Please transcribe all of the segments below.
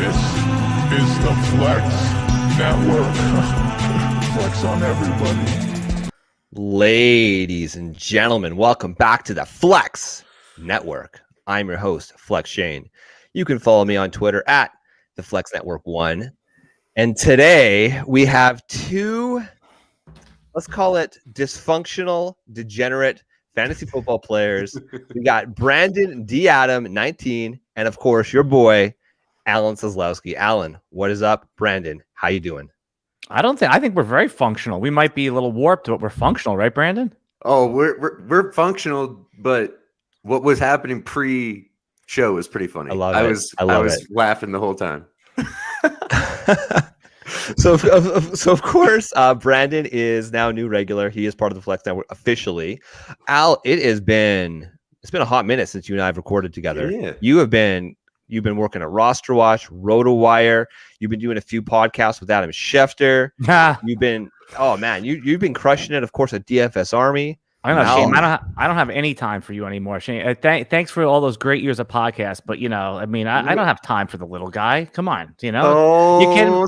This is the Flex Network. Flex on everybody. Ladies and gentlemen, welcome back to the Flex Network. I'm your host, Flex Shane. You can follow me on Twitter at the Flex Network 1. And today we have two, let's call it dysfunctional, degenerate fantasy football players. We got Brandon D. Adam, 19, and of course your boy, Alan Seslowski. Alan, what is up? Brandon, how you doing? I think we're very functional. We might be a little warped, but we're functional, right, Brandon? Oh, we're functional, but what was happening pre-show was pretty funny. I was laughing the whole time. So of course, Brandon is now a new regular. He is part of the Flex Network officially. Al, it's been a hot minute since you and I have recorded together. Yeah. You've been working at Roster Watch, RotoWire. You've been doing a few podcasts with Adam Schefter. You've been crushing it, of course, at DFS Army. I don't know, Shane. I don't have any time for you anymore, Shane. Thanks for all those great years of podcasts, but I don't have time for the little guy. Come on,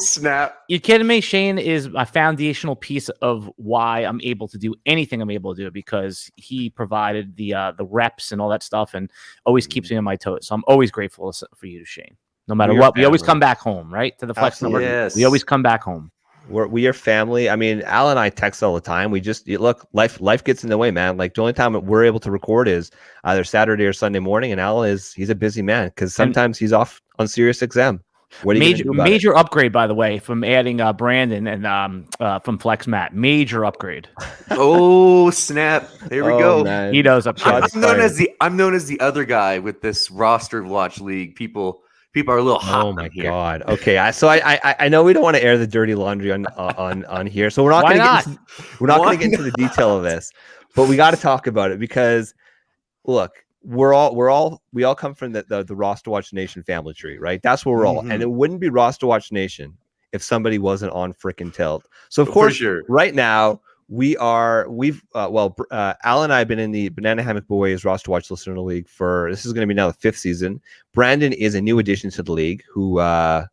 Snap! You kidding me? Shane is a foundational piece of why I'm able to do anything I'm able to do because he provided the reps and all that stuff, and always keeps me on my toes. So I'm always grateful for you, Shane. No matter what, we always come back home, right? To the Flex Network. Yes. We always come back home. We are family. I mean, Al and I text all the time. We just life gets in the way, man. Like the only time we're able to record is either Saturday or Sunday morning. And Al he's a busy man because sometimes he's off on Sirius XM. What are you major upgrade, by the way, from adding Brandon and from Flex Matt. Major upgrade. Oh snap! Here we go. Man. He knows upgrade. I'm known as the other guy with this roster watch league. People are a little hot. Oh my god. Okay, I know we don't want to air the dirty laundry on here, so we're not going to get into the detail of this, but we got to talk about it because look, we all come from the Roster Watch Nation family tree, right? That's where we're all, and it wouldn't be Roster Watch Nation if somebody wasn't on freaking tilt. So of course, right now. Al and I have been in the Banana Hammock Boys Roster Watch Listener League this is going to be now the 5th season. Brandon is a new addition to the league who we're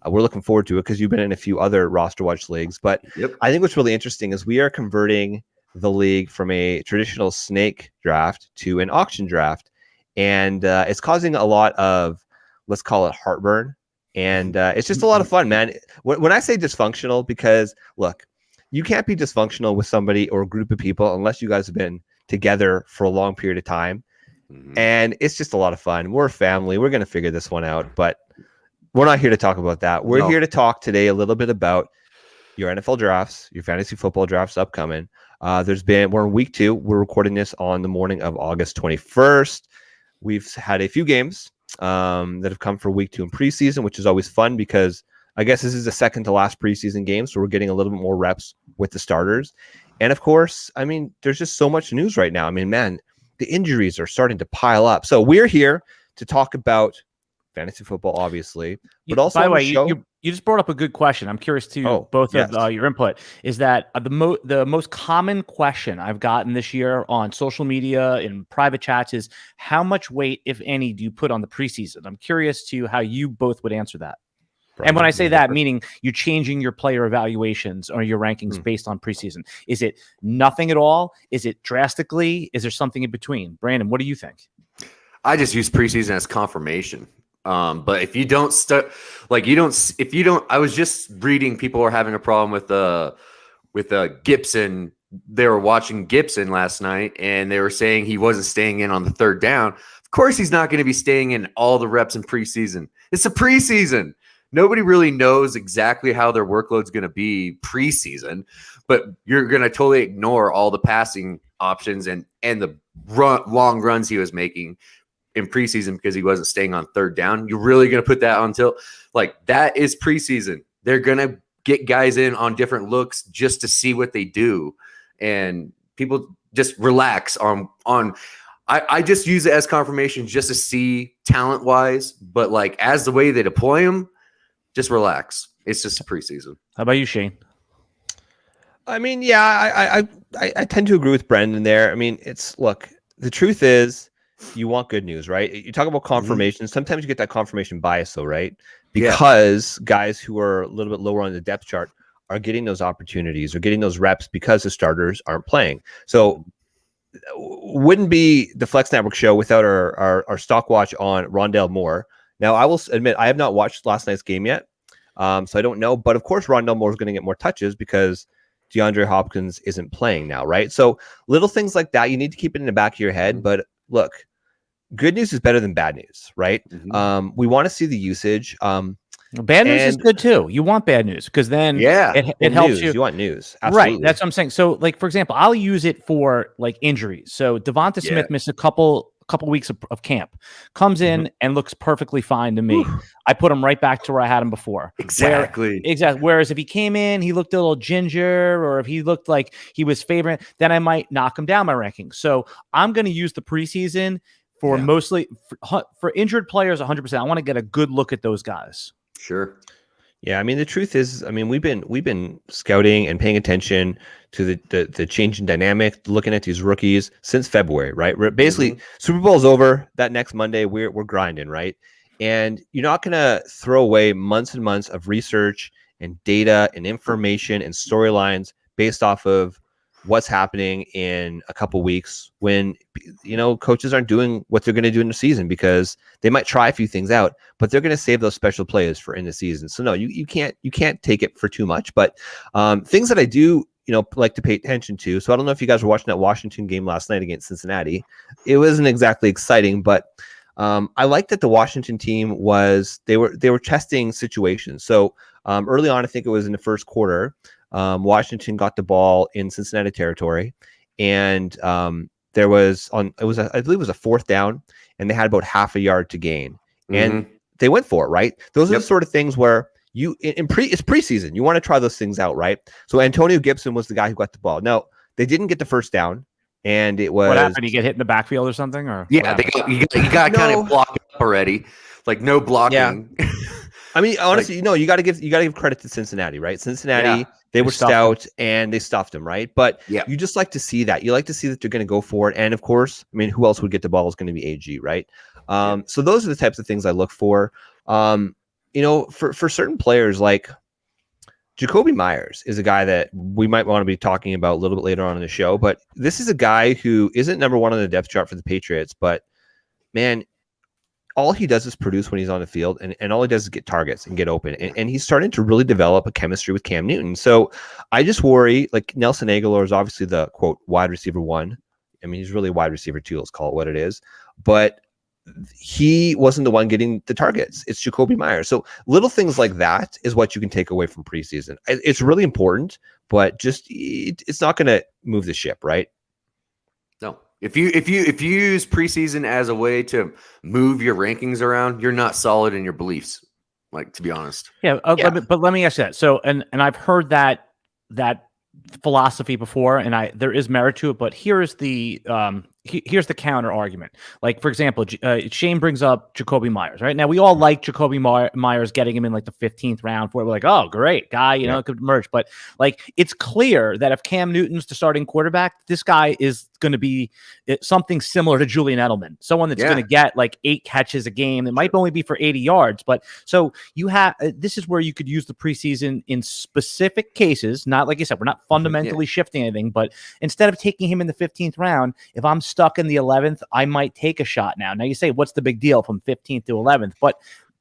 looking forward to it because you've been in a few other Roster Watch leagues. But I think what's really interesting is we are converting the league from a traditional snake draft to an auction draft. And it's causing a lot of, let's call it heartburn. And it's just a lot of fun, man. When I say dysfunctional, because look, you can't be dysfunctional with somebody or a group of people unless you guys have been together for a long period of time. And it's just a lot of fun. We're a family. We're going to figure this one out, but we're not here to talk about that. We're here to talk today a little bit about your NFL drafts, your fantasy football drafts upcoming. We're in week 2. We're recording this on the morning of August 21st. We've had a few games that have come for week 2 in preseason, which is always fun because I guess this is the second to last preseason game, so we're getting a little bit more reps with the starters. And of course, I mean, there's just so much news right now. I mean, man, the injuries are starting to pile up. So we're here to talk about fantasy football, obviously, but also, by the way, you just brought up a good question. I'm curious to of your input. Is that the most common question I've gotten this year on social media in private chats is how much weight, if any, do you put on the preseason? I'm curious to how you both would answer that. And when I say that, meaning you're changing your player evaluations or your rankings based on preseason. Is it nothing at all? Is it drastically? Is there something in between? Brandon, what do you think? I just use preseason as confirmation. But if you don't I was just reading people are having a problem with Gibson. They were watching Gibson last night and they were saying he wasn't staying in on the third down. Of course, he's not going to be staying in all the reps in preseason. It's a preseason. Nobody really knows exactly how their workload's going to be preseason, but you're going to totally ignore all the passing options and the long runs he was making in preseason because he wasn't staying on third down. You're really going to put that on tilt? Like, that is preseason. They're going to get guys in on different looks just to see what they do. And people just relax on I just use it as confirmation just to see talent-wise, but like as the way they deploy them, just relax. It's just a preseason. How about you, Shane? I mean, yeah, I tend to agree with Brendan there. I mean, the truth is you want good news, right? You talk about confirmation. Sometimes you get that confirmation bias, though, right? Because guys who are a little bit lower on the depth chart are getting those opportunities or getting those reps because the starters aren't playing. So wouldn't be the Flex Network show without our stock watch on Rondale Moore. Now, I will admit I have not watched last night's game yet, so I don't know. But of course, Rondale Moore is going to get more touches because DeAndre Hopkins isn't playing now, right? So little things like that, you need to keep it in the back of your head. But look, good news is better than bad news, right? We want to see the usage. Bad news is good too. You want bad news because then it helps news. you. You want news, absolutely. Right? That's what I'm saying. So, like for example, I'll use it for like injuries. So Devonta Smith missed a couple weeks of camp, comes in and looks perfectly fine to me. I put him right back to where I had him before. Exactly. Whereas if he came in, he looked a little ginger, or if he looked like he was favoring, then I might knock him down my rankings. So I'm going to use the preseason for mostly for injured players 100%. I want to get a good look at those guys. Sure. Yeah, I mean the truth is, I mean we've been scouting and paying attention to the change in dynamic, looking at these rookies since February, right? We're basically Super Bowl's over. That next Monday we're grinding, right? And you're not gonna throw away months and months of research and data and information and storylines based off of what's happening in a couple weeks when coaches aren't doing what they're going to do in the season because they might try a few things out, but they're going to save those special plays for in the season. So no, you can't take it for too much, but things that I do like to pay attention to. So I don't know if you guys were watching that Washington game last night against Cincinnati. It wasn't exactly exciting, but I liked that the Washington team they were testing situations. So early on, I think it was in the first quarter, Washington got the ball in Cincinnati territory, and there was I believe it was a fourth down, and they had about half a yard to gain, and they went for it. Right, those are the sort of things where it's preseason. You want to try those things out, right? So Antonio Gibson was the guy who got the ball. Now they didn't get the first down, and it was what happened? You get hit in the backfield or something, or you got kind of blocked up already, like no blocking. Yeah. I mean, honestly, you got to give credit to Cincinnati, right? Cincinnati, they were stout and they stuffed them, right? But you just like to see that. You like to see that they're going to go for it. And of course, I mean, who else would get the ball is going to be AG, right? So those are the types of things I look for. For certain players, like Jacoby Myers is a guy that we might want to be talking about a little bit later on in the show. But this is a guy who isn't number one on the depth chart for the Patriots, but man, all he does is produce when he's on the field, and all he does is get targets and get open. And he's starting to really develop a chemistry with Cam Newton. So I just worry, like Nelson Aguilar is obviously the, quote, wide receiver one. I mean, he's really wide receiver two, let's call it what it is. But he wasn't the one getting the targets. It's Jacoby Myers. So little things like that is what you can take away from preseason. It's really important, but just it's not going to move the ship, right? No. If you use preseason as a way to move your rankings around, you're not solid in your beliefs. Like, to be honest. Yeah. But let me ask you that. So, and I've heard that philosophy before, and there is merit to it. But here's the counter argument. Like, for example, Shane brings up Jacoby Myers. Right now, we all like Jacoby Myers, getting him in like the 15th round. We're like, oh, great guy, you know, could emerge. But like, it's clear that if Cam Newton's the starting quarterback, this guy is going to be something similar to Julian Edelman, someone that's going to get like 8 catches a game. It might only be for 80 yards, but so you have this is where you could use the preseason in specific cases. Not like I said, we're not fundamentally shifting anything, but instead of taking him in the 15th round, if I'm stuck in the 11th, I might take a shot now. Now you say, what's the big deal from 15th to 11th? But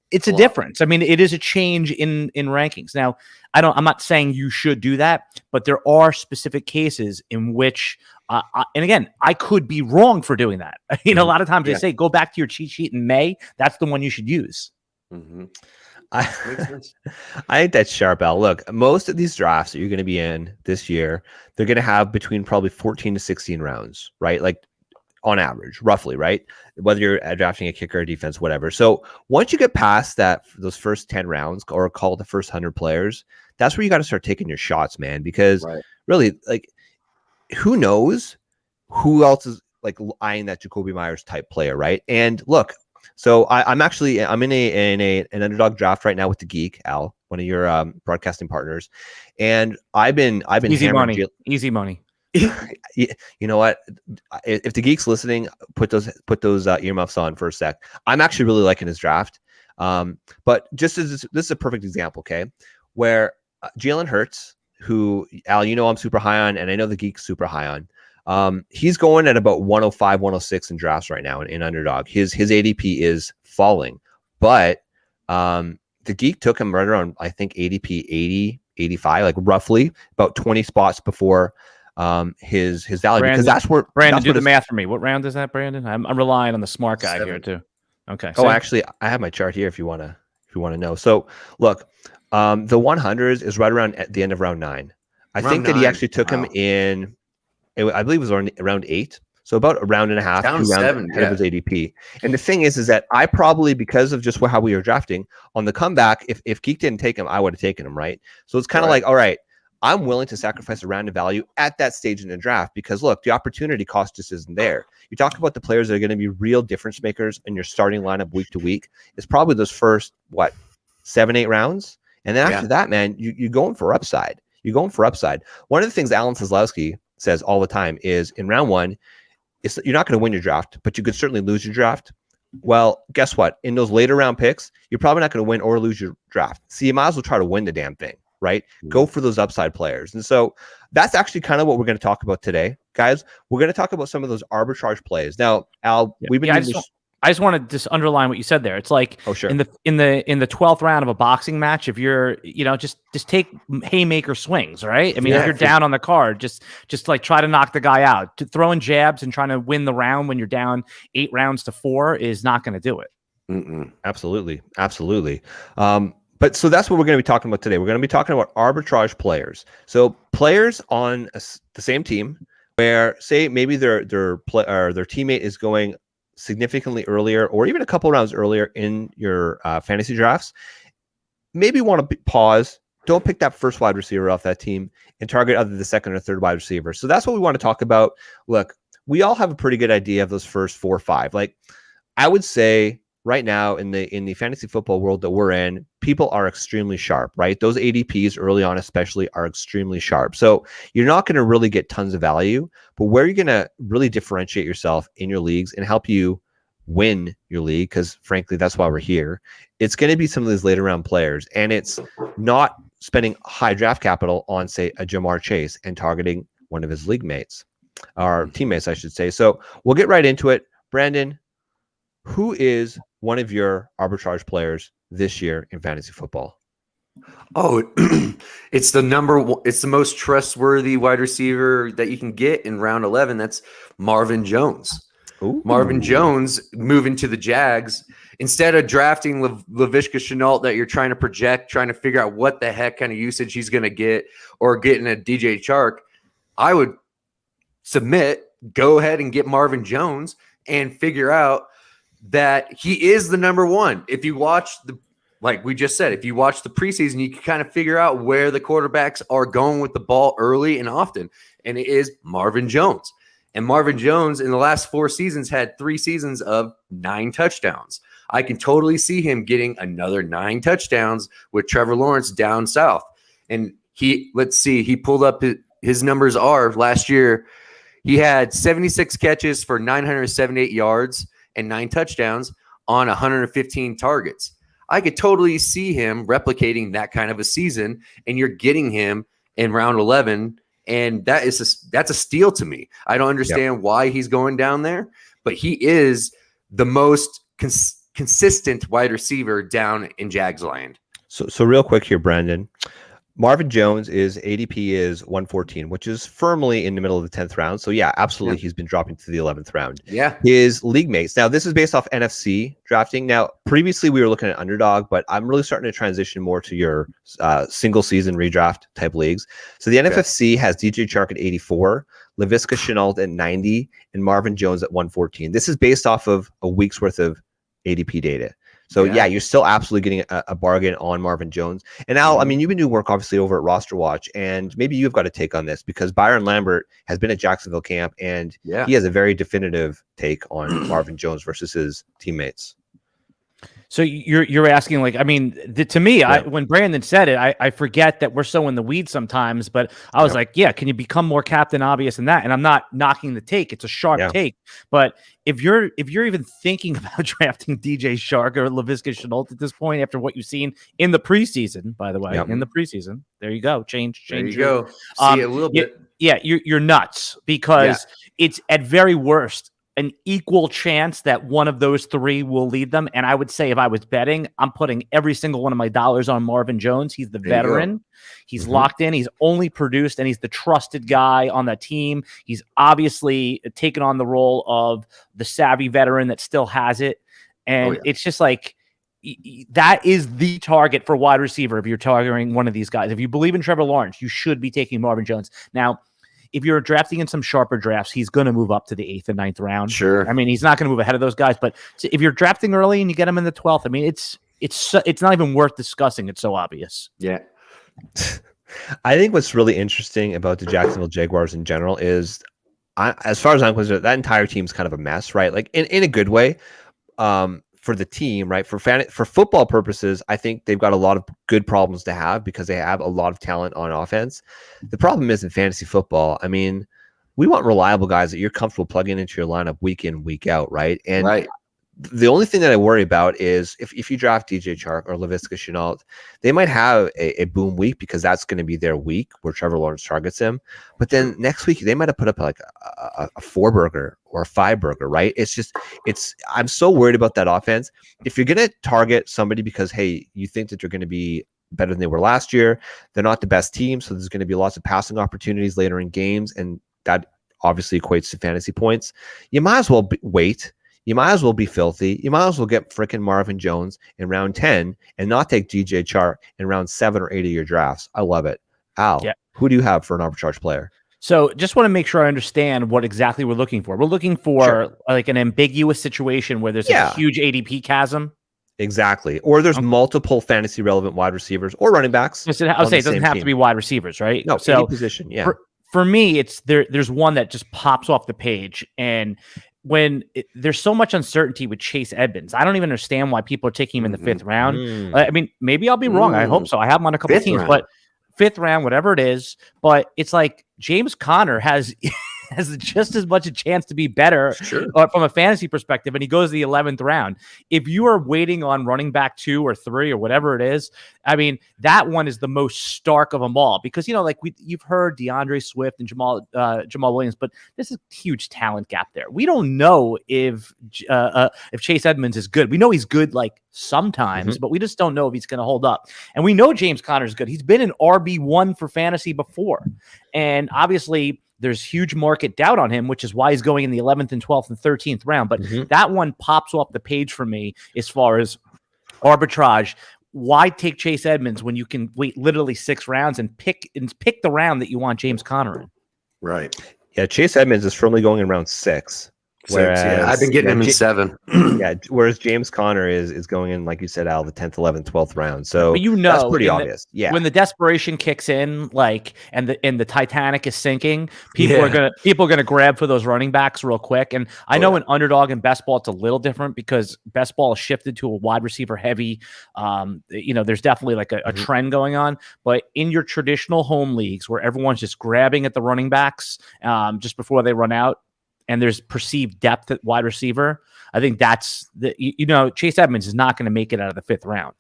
it's a difference. I mean, it is a change in rankings. Now, I'm not saying you should do that, but there are specific cases in which, and again, I could be wrong for doing that. A lot of times they say, go back to your cheat sheet in May. That's the one you should use. I think that's sharp, Al. Look, most of these drafts that you're going to be in this year, they're going to have between probably 14 to 16 rounds, right? Like on average, roughly, right? Whether you're drafting a kicker, defense, whatever. So once you get past those first 10 rounds, or call it the first 100 players, that's where you got to start taking your shots, man. Because really, like, who knows who else is like eyeing that Jacoby Myers type player, right? And look, so I'm in an underdog draft right now with the Geek, Al, one of your broadcasting partners, and I've been easy money. you know what? If the geeks listening, put those earmuffs on for a sec. I'm actually really liking his draft. But just as this is a perfect example, okay, where Jalen Hurts, who Al, I'm super high on, and I know the geeks super high on. He's going at about 105, 106 in drafts right now in Underdog. His ADP is falling, but the geek took him right around, I think, ADP 80, 85, like roughly about 20 spots before his value. Brandon, because that's where Brandon, do the math for me. What round is that, Brandon? I'm relying on the smart guy here too. Okay. Oh, actually, I have my chart here if you want to know. So look, the 100s is right around at the end of round 9. I think that he actually took him in, I believe it was around 8. So about a round and a half, down 7 ahead of his ADP. And the thing is that I probably, because of just how we were drafting on the comeback, if Geek didn't take him, I would have taken him, right? So it's kind of like, all right, I'm willing to sacrifice a round of value at that stage in the draft because look, the opportunity cost just isn't there. You talk about the players that are going to be real difference makers in your starting lineup week to week. It's probably those first 7-8 rounds, and then after that, man, you're going for upside. You're going for upside. One of the things Alan Seslowski says all the time is in round 1, you're not going to win your draft, but you could certainly lose your draft. Well, guess what? In those later round picks, you're probably not going to win or lose your draft. So you might as well try to win the damn thing, right? Go for those upside players. And so that's actually kind of what we're going to talk about today, guys. We're going to talk about some of those arbitrage plays. Now, Al, we've been doing this. I just want to just underline what you said there. It's like in the 12th round of a boxing match, if you're, just take haymaker swings, right? I mean, if you're down on the card, just like try to knock the guy out. Throwing jabs and trying to win the round when you're down 8 rounds to 4 is not going to do it. Absolutely. But so that's what we're going to be talking about today. We're going to be talking about arbitrage players. So players on the same team where, say, maybe their teammate is going significantly earlier or even a couple rounds earlier in your fantasy drafts. Maybe want to pause. Don't pick that first wide receiver off that team and target either the second or third wide receiver. So that's what we want to talk about. Look, we all have a pretty good idea of those first 4 or 5. Like I would say right now in the fantasy football world that we're in, people are extremely sharp, right? Those ADPs early on especially are extremely sharp. So you're not going to really get tons of value, but where you're going to really differentiate yourself in your leagues and help you win your league, because frankly, that's why we're here, it's going to be some of these later round players. And it's not spending high draft capital on, say, a Jamar Chase and targeting one of his league mates, or teammates, I should say. So we'll get right into it. Brandon, who is one of your arbitrage players this year in fantasy football? Oh, it's the it's the most trustworthy wide receiver that you can get in round 11. That's Marvin Jones. Ooh. Marvin Jones moving to the Jags. Instead of drafting Laviska Shenault that you're trying to project, trying to figure out what the heck kind of usage he's going to get, or getting a DJ Chark, I would go ahead and get Marvin Jones and figure out that he is the number 1. If you watch like we just said, if you watch the preseason, you can kind of figure out where the quarterbacks are going with the ball early and often. And it is Marvin Jones. And Marvin Jones in the last 4 seasons had 3 seasons of 9 touchdowns. I can totally see him getting another 9 touchdowns with Trevor Lawrence down south. And he pulled up his numbers are last year. He had 76 catches for 978 yards and 9 touchdowns on 115 targets. I could totally see him replicating that kind of a season, and you're getting him in round 11, and that's a steal to me. I don't understand why he's going down there, but he is the most consistent wide receiver down in Jags land. So real quick here, Brandon. Marvin Jones ADP is 114, which is firmly in the middle of the 10th round. So yeah, absolutely. He's been dropping to the 11th round. Yeah. His league mates. Now this is based off NFC drafting. Now previously we were looking at underdog, but I'm really starting to transition more to your single season redraft type leagues. So the NFFC has DJ Chark at 84, Laviska Shenault at 90, and Marvin Jones at 114. This is based off of a week's worth of ADP data. So yeah, you're still absolutely getting a bargain on Marvin Jones. And Al, I mean, you've been doing work obviously over at Roster Watch, and maybe you've got a take on this because Byron Lambert has been at Jacksonville camp, and he has a very definitive take on Marvin Jones versus his teammates. So you're asking, like, I mean, to me, when Brandon said it, I forget that we're so in the weeds sometimes, but I was like, yeah, can you become more Captain Obvious than that? And I'm not knocking the take. It's a sharp take. But if you're even thinking about drafting DJ Chark or Laviska Shenault at this point, after what you've seen in the preseason, by the way, in the preseason, there you go. Change. There you go. See a little bit. Yeah, you're nuts, because it's at very worst an equal chance that one of those three will lead them. And I would say, if I was betting, I'm putting every single one of my dollars on Marvin Jones. He's the veteran. He's locked in. He's only produced, and he's the trusted guy on that team. He's obviously taken on the role of the savvy veteran that still has it. And it's just like, that is the target for wide receiver. If you're targeting one of these guys, if you believe in Trevor Lawrence, you should be taking Marvin Jones. Now, if you're drafting in some sharper drafts, he's going to move up to the 8th and 9th round. Sure. I mean, he's not going to move ahead of those guys, but if you're drafting early and you get him in the 12th, I mean, it's not even worth discussing. It's so obvious. Yeah. I think what's really interesting about the Jacksonville Jaguars in general is, as far as I'm concerned, that entire team's kind of a mess, right? Like in a good way. For the team, right? For football purposes, I think they've got a lot of good problems to have, because they have a lot of talent on offense. The problem is, in fantasy football, I mean, we want reliable guys that you're comfortable plugging into your lineup week in, week out, right? And the only thing that I worry about is if you draft DJ Chark or Laviska Shenault, they might have a boom week, because that's going to be their week where Trevor Lawrence targets him. But then next week, they might have put up like a 4-burger or a 5-burger, right? I'm so worried about that offense. If you're going to target somebody because, hey, you think that they're going to be better than they were last year, they're not the best team, so there's going to be lots of passing opportunities later in games, and that obviously equates to fantasy points. You might as well wait. You might as well be filthy. You might as well get freaking Marvin Jones in round 10 and not take DJ Chark in round 7 or 8 of your drafts. I love it. Al, who do you have for an arbitrage player? So just want to make sure I understand what exactly we're looking for. We're looking for like an ambiguous situation where there's a huge ADP chasm. Exactly. Or there's multiple fantasy relevant wide receivers or running backs. I'll say it doesn't have to be wide receivers, right? No, so any position. Yeah. For me, it's there's one that just pops off the page. And there's so much uncertainty with Chase Edmonds, I don't even understand why people are taking him in the 5th round. I mean, maybe I'll be wrong. I hope so. I have him on a couple teams, but 5th round, whatever it is. But it's like James Conner has just as much a chance to be better from a fantasy perspective, and he goes the 11th round. If you are waiting on running back 2 or 3 or whatever it is, I mean, that one is the most stark of them all, because, like you've heard DeAndre Swift and Jamal Williams, but there's a huge talent gap there. We don't know if Chase Edmonds is good. We know he's good like sometimes, but we just don't know if he's going to hold up. And we know James Conner is good. He's been an RB1 for fantasy before, and obviously there's huge market doubt on him, which is why he's going in the 11th and 12th and 13th round. But that one pops off the page for me as far as arbitrage. Why take Chase Edmonds when you can wait literally 6 rounds and pick the round that you want James Conner in? Right. Yeah, Chase Edmonds is firmly going in round 6. Whereas, I've been getting him in 7. Whereas James Conner is going in, like you said, Al, the 10th, 11th, 12th round. So but that's pretty obvious. When the desperation kicks in, and the Titanic is sinking, people are gonna grab for those running backs real quick. And I know in underdog and best ball it's a little different, because best ball has shifted to a wide receiver heavy. There's definitely like a trend going on. But in your traditional home leagues where everyone's just grabbing at the running backs just before they run out, and there's perceived depth at wide receiver, I think that's Chase Edmonds is not going to make it out of the 5th round.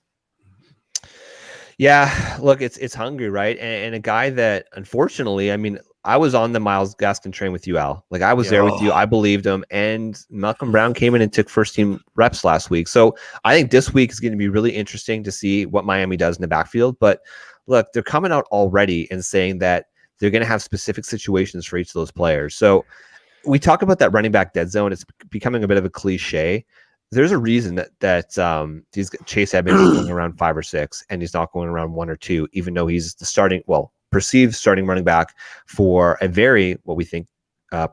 Yeah, look, it's hungry, right? And a guy that, unfortunately, I mean, I was on the Myles Gaskin train with you, Al. Like, I was there with you. I believed him. And Malcolm Brown came in and took first team reps last week. So I think this week is going to be really interesting to see what Miami does in the backfield. But look, they're coming out already and saying that they're going to have specific situations for each of those players. So we talk about that running back dead zone. It's becoming a bit of a cliche. There's a reason that he's Chase Edmonds is going around 5 or 6, and he's not going around 1 or 2, even though he's the perceived starting running back for a very, what we think,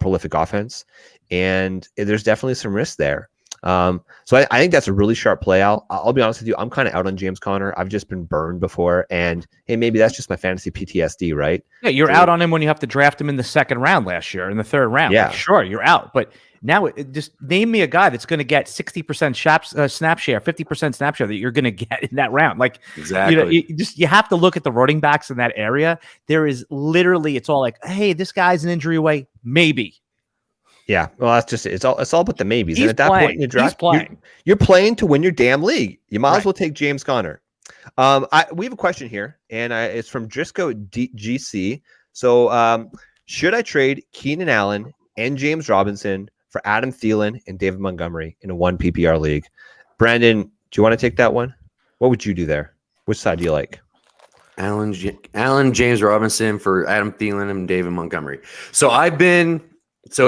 prolific offense. And there's definitely some risk there. So I think that's a really sharp play out. I'll be honest with you. I'm kind of out on James Conner. I've just been burned before. And hey, maybe that's just my fantasy PTSD, right? Yeah, you're out on him when you have to draft him in the 2nd round last year, in the 3rd round. Yeah. Like, sure, you're out. But Now, just name me a guy that's going to get 60% snap share, 50% snap share that you're going to get in that round. Like, exactly. You have to look at the running backs in that area. There is literally, it's all like, hey, this guy's an injury away, maybe. Yeah, well, that's just it's all about the maybes. He's And at that point in the draft, you're playing to win your damn league. You might as well take James Conner. We have a question here, and it's from Driscoll GC. So, should I trade Keenan Allen and James Robinson for Adam Thielen and David Montgomery in a 1 PPR league? Brandon, do you want to take that one? What would you do there? Which side do you like? Allen, James Robinson for Adam Thielen and David Montgomery. So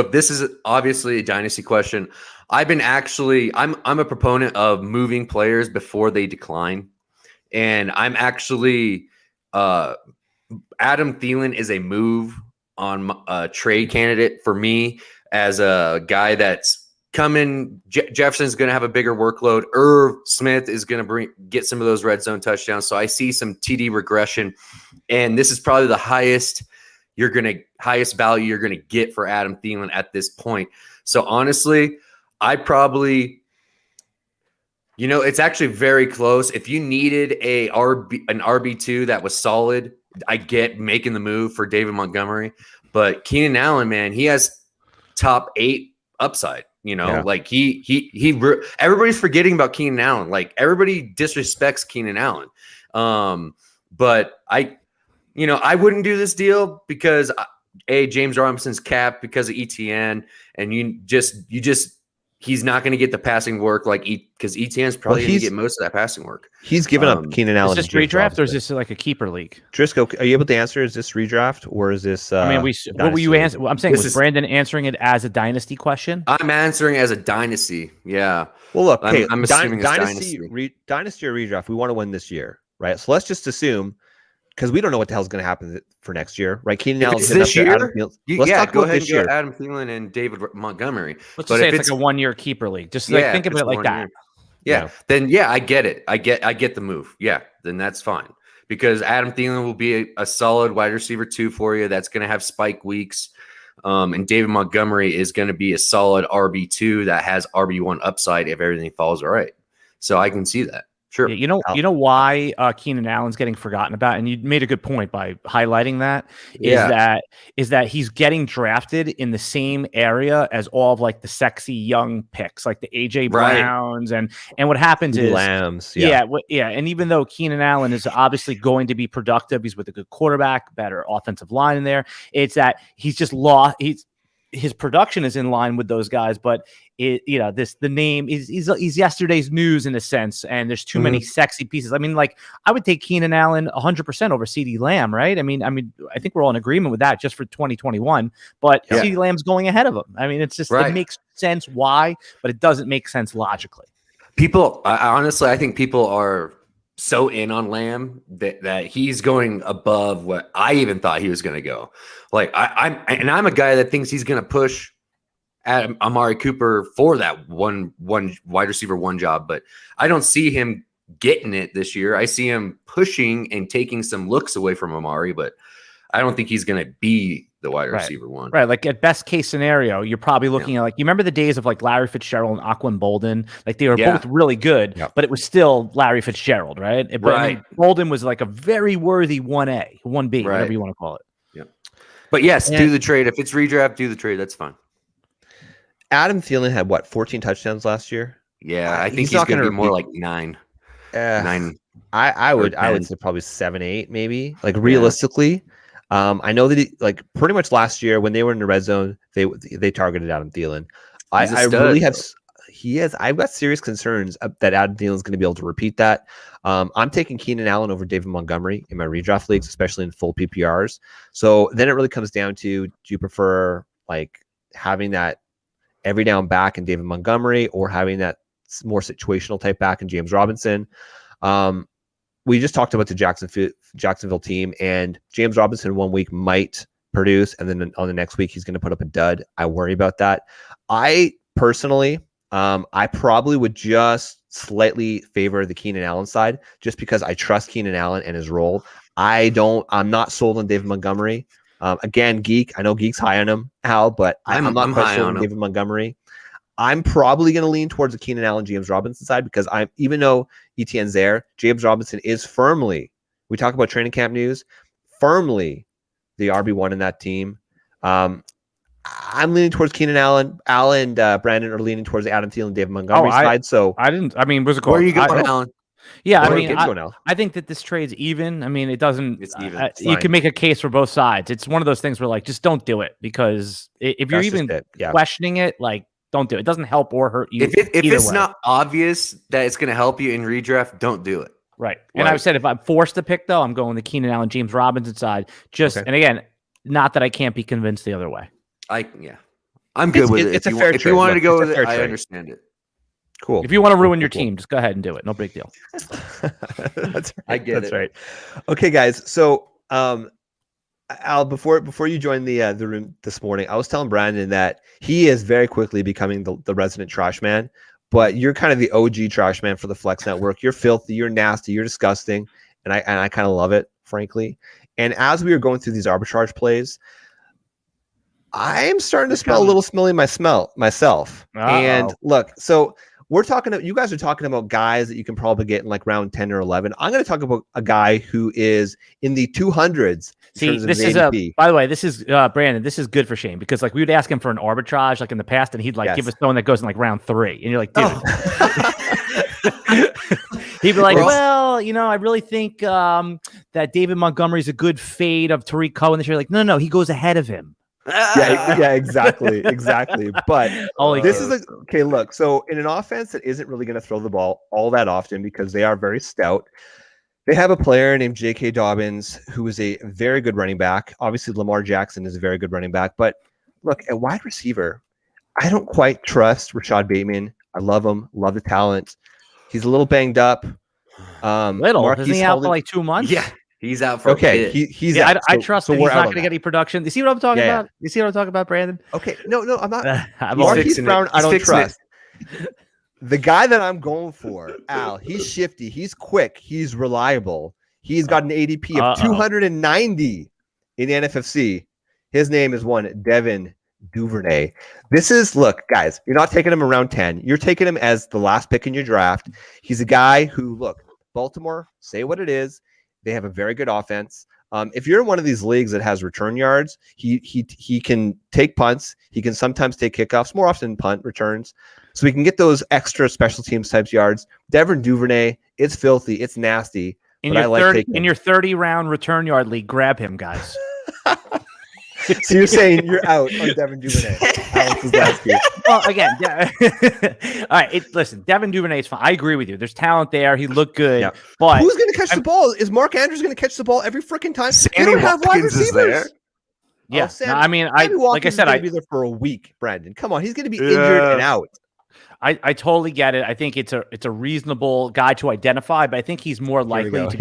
if this is obviously a dynasty question, I'm a proponent of moving players before they decline. And I'm actually Adam Thielen is a move on a trade candidate for me as a guy that's coming. Jefferson's going to have a bigger workload. Irv Smith is going to get some of those red zone touchdowns. So I see some TD regression, and this is probably the highest value you're going to get for Adam Thielen at this point. So honestly, I probably, it's actually very close. If you needed an RB2 that was solid, I get making the move for David Montgomery, but Keenan Allen, man, he has top 8 upside. Like everybody's forgetting about Keenan Allen. Like everybody disrespects Keenan Allen. But I wouldn't do this deal because James Robinson's capped because of ETN, and he's not going to get the passing work because ETN's probably going to get most of that passing work. He's given up Keenan Allen. Is this redraft or is this like a keeper league? Driscoll, are you able to answer? Is this redraft or is this? What were you answering? I'm saying, was Brandon answering it as a dynasty question? I'm answering as a dynasty. Yeah. Well, look, I'm assuming dynasty or redraft. We want to win this year, right? So let's just assume. Because we don't know what the hell's going to happen for next year, right? Keenan Allen this year. Let's talk go about ahead this and year. go Adam Thielen and David Montgomery. Let's just say it's like a 1-year keeper league. Just think of it like that. Yeah. Then I get it. I get the move. Yeah. Then that's fine because Adam Thielen will be a solid wide receiver 2 for you. That's going to have spike weeks. And David Montgomery is going to be a solid RB2 that has RB1 upside if everything falls all right. So I can see that. Sure. You know why Keenan Allen's getting forgotten about, and you made a good point by highlighting that. Is that he's getting drafted in the same area as all of like the sexy young picks, like the AJ Browns, and what happens is Lambs. And even though Keenan Allen is obviously going to be productive, he's with a good quarterback, better offensive line in there. It's that he's just lost. His production is in line with those guys, but the name is he's yesterday's news in a sense, and there's too many sexy pieces. I mean, like I would take Keenan Allen 100% over CeeDee Lamb, right? I mean, I think we're all in agreement with that just for 2021. But CeeDee Lamb's going ahead of him. I mean, it's just it makes sense why, but it doesn't make sense logically. I think people are so in on Lamb that he's going above what I even thought he was going to go. Like I'm a guy that thinks he's going to push at Amari Cooper for that one wide receiver 1 job, but I don't see him getting it this year. I see him pushing and taking some looks away from Amari, but I don't think he's going to be the wide receiver 1. Right. Like at best case scenario, you're probably looking at you remember the days of like Larry Fitzgerald and Aquan Bolden? Like they were both really good, but it was still Larry Fitzgerald, right? But I mean, Bolden was like a very worthy 1A, 1B, whatever you want to call it. Yeah. But yes, do the trade. If it's redraft, do the trade. That's fine. Adam Thielen had 14 touchdowns last year? Yeah, I think he's going to be more like 9. 9. I would say probably 7, 8, maybe. Like realistically, I know that pretty much last year when they were in the red zone, they targeted Adam Thielen. I've got serious concerns that Adam Thielen is going to be able to repeat that. I'm taking Keenan Allen over David Montgomery in my redraft leagues, especially in full PPRs. So then it really comes down to, do you prefer like having that every down back in David Montgomery or having that more situational type back in James Robinson? We just talked about the Jacksonville team, and James Robinson 1 week might produce, and then on the next week he's going to put up a dud. I worry about that. I personally, I probably would just slightly favor the Keenan Allen side, just because I trust Keenan Allen and his role. I'm not sold on David Montgomery. Again, Geek, I know Geek's high on him, Al, but I'm not quite sold on David Montgomery. I'm probably going to lean towards the Keenan Allen, James Robinson side because even though Etienne's there, James Robinson is firmly, we talk about training camp news, firmly the RB1 in that team. I'm leaning towards Keenan Allen. Al and Brandon are leaning towards the Adam Thielen, David Montgomery side. So where's it going? Where are you going, Alan? Yeah, I think that this trade's even. I mean, it doesn't. It's even. You can make a case for both sides. It's one of those things where like, just don't do it because if you're even questioning it, like, don't do it. It doesn't help or hurt you. If it's not obvious that it's going to help you in redraft, don't do it. Right. And I've said if I'm forced to pick though, I'm going the Keenan Allen, James Robinson side. And again, not that I can't be convinced the other way. I'm good with it. It's a fair trade. If you wanted to go with it, I understand it. Cool. If you want to ruin your team, just go ahead and do it. No big deal. That's right. I get it. That's right. Okay, guys. So, Al, before you joined the room this morning, I was telling Brandon that he is very quickly becoming the resident trash man. But you're kind of the OG trash man for the Flex Network. You're filthy. You're nasty. You're disgusting, and I kind of love it, frankly. And as we were going through these arbitrage plays, I am starting to smell a little smelly myself. Uh-oh. And look, so you guys are talking about guys that you can probably get in like round 10 or 11. I'm going to talk about a guy who is in the 200s. See, this is by the way, this is Brandon. This is good for Shane because like we would ask him for an arbitrage like in the past, and he'd like give us someone that goes in like round 3, and you're like, dude. He'd be like, well, I really think that David Montgomery's a good fade of Tariq Cohen this year. Like, no, he goes ahead of him. Yeah, exactly. But this is okay. Look, so in an offense that isn't really going to throw the ball all that often because they are very stout, they have a player named J.K. Dobbins who is a very good running back. Obviously, Lamar Jackson is a very good running back. But look, at wide receiver, I don't quite trust Rashad Bateman. I love him, love the talent. He's a little banged up. Isn't he out for like 2 months? Yeah. He's out for a bit. He's out. I trust that he's not going to get any production. You see what I'm talking about? You see what I'm talking about, Brandon? Okay. No, I'm not. Marquise Brown, I don't trust. The guy that I'm going for, Al, he's shifty. He's quick. He's reliable. He's got an ADP of 290 in the NFFC. His name is Devin Duvernay. Look, guys, you're not taking him around 10. You're taking him as the last pick in your draft. He's a guy who, look, Baltimore, say what it is. They have a very good offense. If you're in one of these leagues that has return yards, he can take punts. He can sometimes take kickoffs, more often punt returns. So we can get those extra special teams types yards. Devin Duvernay, it's filthy, it's nasty. In your 30 round return yard league, grab him, guys. So you're saying you're out on Devin Duvernay? Well, again, all right. Listen, Devin Duvernay is fine. I agree with you. There's talent there. He looked good, but who's going to catch the ball? Is Mark Andrews going to catch the ball every freaking time? They don't have wide receivers. Yeah, like I said, I'd be there for a week. Brandon, come on, he's going to be injured and out. I totally get it. I think it's a reasonable guy to identify, but I think he's more likely to be.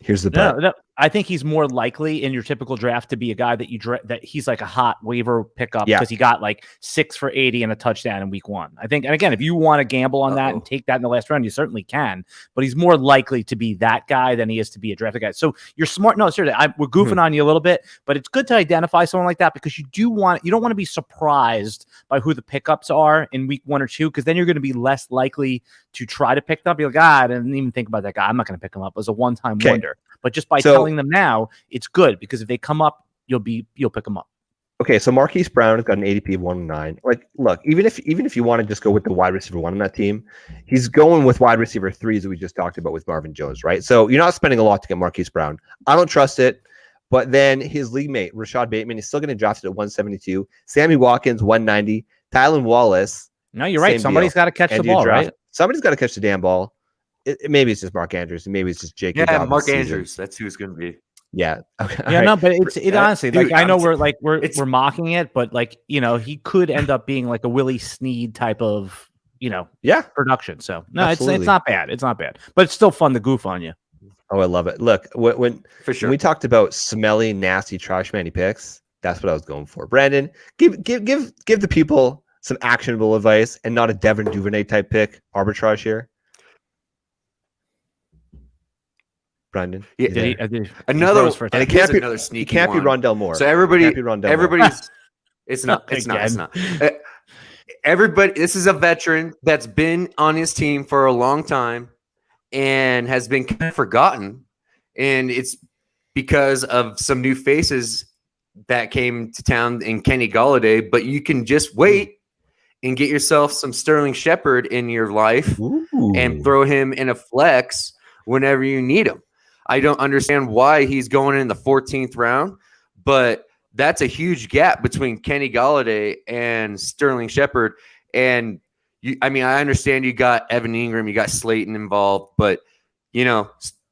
Here's the but. No, I think he's more likely in your typical draft to be a guy that that he's like a hot waiver pickup because he got like 6 for 80 and a touchdown in week 1. I think, and again, if you want to gamble on that and take that in the last round, you certainly can. But he's more likely to be that guy than he is to be a drafted guy. So you're smart. No, seriously, we're goofing on you a little bit, but it's good to identify someone like that because you don't want to be surprised by who the pickups are in week 1 or 2 because then you're going to be less likely to try to pick them up. You're like, I didn't even think about that guy. I'm not going to pick him up as a one-time wonder. But just by telling them now, it's good because if they come up, you'll pick them up. Okay, so Marquise Brown has got an ADP of 109. Like, look, even if you want to just go with the wide receiver 1 on that team, he's going with wide receiver 3s that we just talked about with Marvin Jones, right? So you're not spending a lot to get Marquise Brown. I don't trust it. But then his league mate, Rashad Bateman, is still going to draft it at 172. Sammy Watkins, 190. Tylan Wallace. No, you're right. Somebody's got to catch the ball, right? Somebody's got to catch the damn ball. Maybe it's just Mark Andrews, and maybe it's just Jake. Yeah, Mark Andrews. That's who it's going to be. Yeah. Okay. Yeah. Right. No, but it honestly, dude, like I know we're mocking it, but like he could end up being like a Willie Snead type of production. So no, absolutely. It's not bad. It's not bad, but it's still fun to goof on you. Oh, I love it. Look, when we talked about smelly, nasty, trash manny picks, that's what I was going for. Brandon, give the people some actionable advice and not a Devin Duvernay type pick arbitrage here. Brandon, another and it can't be another sneaky. It can't be Rondell Moore. So everybody's. It's not. everybody, this is a veteran that's been on his team for a long time and has been kind of forgotten. And it's because of some new faces that came to town in Kenny Golladay, but you can just wait and get yourself some Sterling Shepard in your life and throw him in a flex whenever you need him. I don't understand why he's going in the 14th round, but that's a huge gap between Kenny Golladay and Sterling Shepard. And I understand you got Evan Ingram, you got Slayton involved, but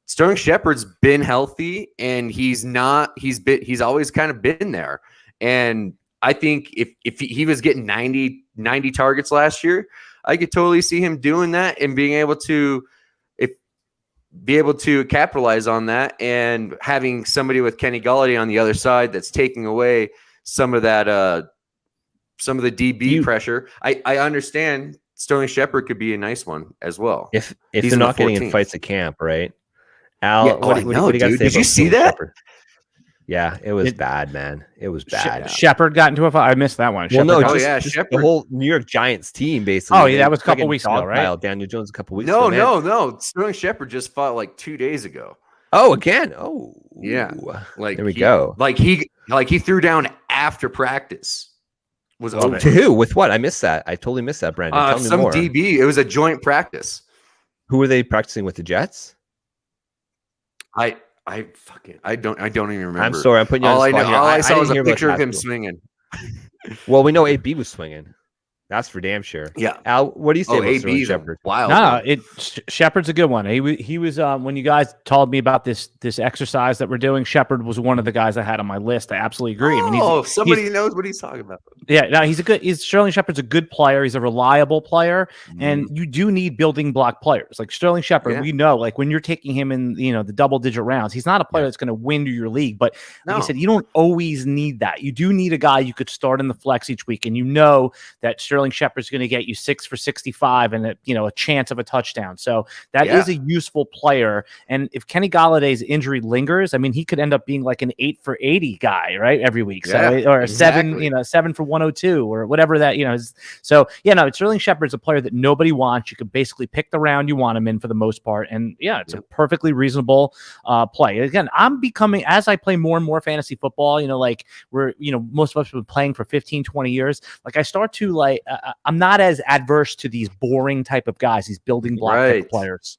Sterling Shepard's been healthy and he's always kind of been there. And I think if he was getting 90 targets last year, I could totally see him doing that and being able to capitalize on that, and having somebody with Kenny Golladay on the other side that's taking away some of that some of the DB pressure. I understand Sterling Shepard could be a nice one as well. If they're not getting in fights at camp, right? Al, yeah, what do you got to say? Did you see that? Shepard? Yeah, it was bad, man. It was bad. Shepard got into a fight. I missed that one. Well, Shepard. The whole New York Giants team, basically. Oh, yeah, that was a couple weeks ago, right? Daniel Jones a couple weeks ago. No. Sterling Shepard just fought like 2 days ago. Oh, again? Oh, yeah. There we go. He threw down after practice. Was over. To who? With what? I missed that. I totally missed that, Brandon. Tell me some more. DB. It was a joint practice. Who were they practicing with? The Jets? I don't even remember. I'm sorry, I'm putting you on the spot here. All I saw was a didn't picture hear of him swinging. Well, we know AB was swinging. That's for damn sure. Yeah. Al, what do you say about AB Shepard? Wild. No, Shepard's a good one. He was when you guys told me about this exercise that we're doing, Shepard was one of the guys I had on my list. I absolutely agree. Somebody knows what he's talking about. Yeah, no, Sterling Shepard's a good player. He's a reliable player, and you do need building block players. Like Sterling Shepard, we know, like when you're taking him in, the double-digit rounds, he's not a player that's going to win your league. But like I said, you don't always need that. You do need a guy you could start in the flex each week, and you know that Sterling Shepard's going to get you 6 for 65 and a chance of a touchdown. So that is a useful player. And if Kenny Galladay's injury lingers, he could end up being like an 8 for 80 guy, right, every week. Yeah, so or exactly. 7 for 102 or whatever that is. So Sterling Shepard's a player that nobody wants. You could basically pick the round you want him in for the most part. And it's a perfectly reasonable play. Again, I'm becoming, as I play more and more fantasy football, most of us have been playing for 15, 20 years. Like I start to I'm not as adverse to these boring type of guys, these building block type of players.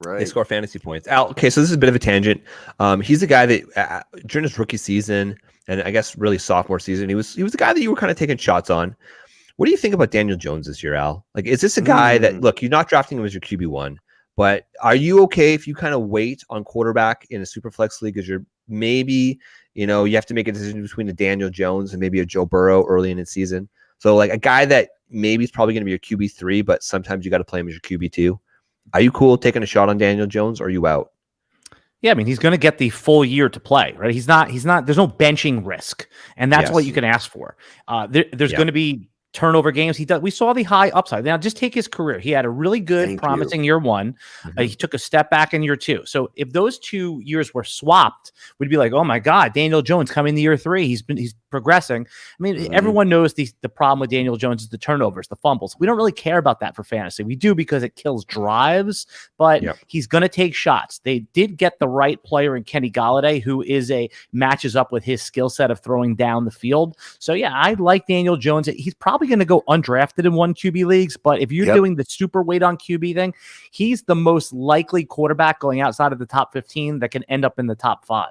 Right. They score fantasy points. Al, okay, so this is a bit of a tangent. He's the guy that during his rookie season and I guess really sophomore season, he was the guy that you were kind of taking shots on. What do you think about Daniel Jones this year, Al? Like, is this a guy that, look, you're not drafting him as your QB1, but are you okay if you kind of wait on quarterback in a super flex league? Because you're maybe, you have to make a decision between a Daniel Jones and maybe a Joe Burrow early in the season. So like a guy that maybe is probably going to be your QB3, but sometimes you got to play him as your QB2. Are you cool taking a shot on Daniel Jones, or are you out? Yeah, he's going to get the full year to play, right? He's not, there's no benching risk. And that's what you can ask for. There's going to be turnover games. We saw the high upside. Now just take his career. He had a really good, promising year one. He took a step back in year two. So if those 2 years were swapped, we'd be like, oh my God, Daniel Jones coming to year three. He's progressing. Everyone knows the problem with Daniel Jones is the turnovers, the fumbles. We don't really care about that for fantasy. We do because it kills drives, but he's going to take shots. They did get the right player in Kenny Golladay, who matches up with his skill set of throwing down the field. So yeah, I like Daniel Jones. He's probably going to go undrafted in one QB leagues, but if you're doing the super weight on QB thing, he's the most likely quarterback going outside of the top 15 that can end up in the top 5.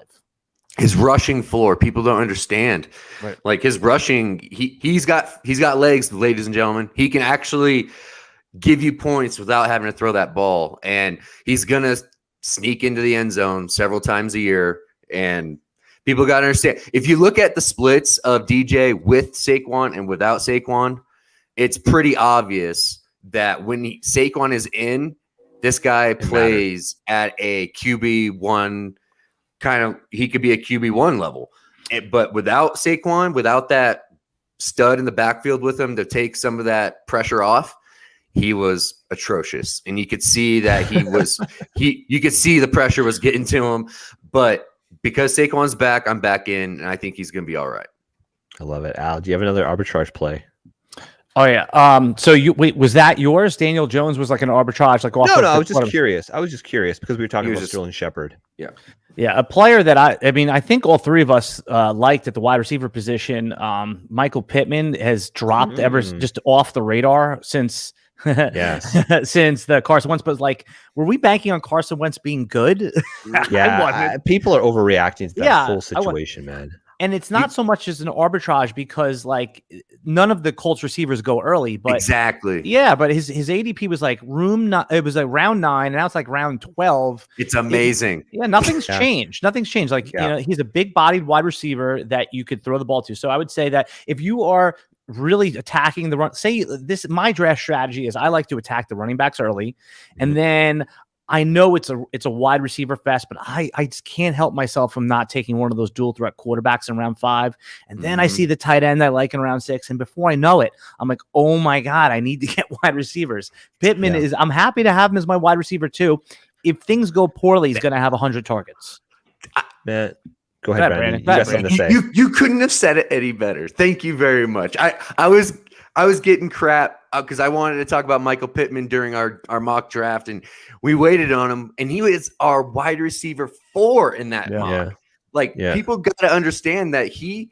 His rushing floor, people don't understand. Right. Like his rushing, he's got legs, ladies and gentlemen. He can actually give you points without having to throw that ball, and he's gonna sneak into the end zone several times a year. And people got to understand, if you look at the splits of DJ with Saquon and without Saquon, it's pretty obvious that when Saquon is in, this guy plays at a QB1 he could be a QB1 level. But without Saquon, without that stud in the backfield with him to take some of that pressure off, he was atrocious. And you could see that he was you could see the pressure was getting to him. But because Saquon's back, I'm back in, and I think he's going to be all right. I love it. Al, do you have another arbitrage play? Oh yeah. So was that yours? Daniel Jones was like an arbitrage, like off. No, I was just curious. I was just curious because we were talking about Sterling Shepard. Yeah. Yeah, a player that I think all three of us liked at the wide receiver position. Michael Pittman has dropped ever just off the radar since since the Carson Wentz. But like, were we banking on Carson Wentz being good? Yeah, people are overreacting to that whole situation, man. And it's not so much as an arbitrage because like none of the Colts receivers go early, but exactly. Yeah, but his ADP was like it was like round 9, and now it's like round 12. It's amazing. Nothing's changed. Nothing's changed. Like he's a big bodied wide receiver that you could throw the ball to. So I would say that if you are really attacking the run, my draft strategy is I like to attack the running backs early, and then I know it's a wide receiver fest, but I just can't help myself from not taking one of those dual threat quarterbacks in round 5. And then I see the tight end I like in round 6. And before I know it, I'm like, oh my God, I need to get wide receivers. Pittman I'm happy to have him as my wide receiver too. If things go poorly, he's going to have 100 targets. Man, go ahead, Brandon. You got something to say. You couldn't have said it any better. Thank you very much. I was getting crap because I wanted to talk about Michael Pittman during our mock draft, and we waited on him, and he was our wide receiver 4 in that mock. People got to understand that he